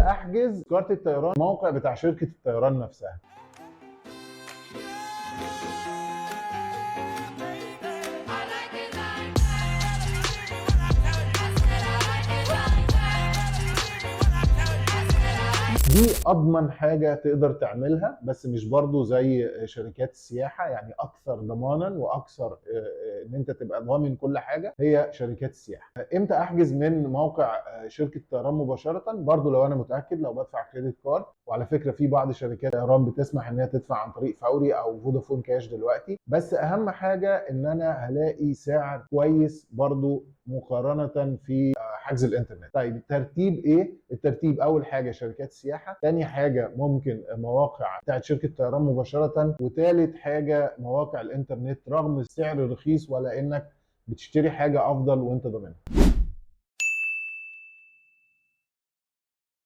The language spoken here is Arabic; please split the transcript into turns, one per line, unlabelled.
احجز كارت الطيران الموقع بتاع شركه الطيران نفسها. دي اضمن حاجه تقدر تعملها، بس مش برضو زي شركات السياحه، يعني اكثر ضمانا واكثر ان انت تبقى ضامن كل حاجه هي شركات السياحه. امتى احجز من موقع شركه الطيران مباشره؟ برضو لو انا متاكد، لو بدفع كريدت كارد، وعلى فكره في بعض شركات الطيران بتسمح ان هي تدفع عن طريق فوري او فودافون كاش دلوقتي. بس اهم حاجه ان انا هلاقي سعر كويس برضو مقارنه في حجز الانترنت. طيب الترتيب ايه؟ الترتيب اول حاجه شركات السياحه، تاني حاجه ممكن مواقع بتاعت شركه الطيران مباشره، وتالت حاجه مواقع الانترنت رغم السعر رخيص، ولا انك بتشتري حاجه افضل وانت ضامنها.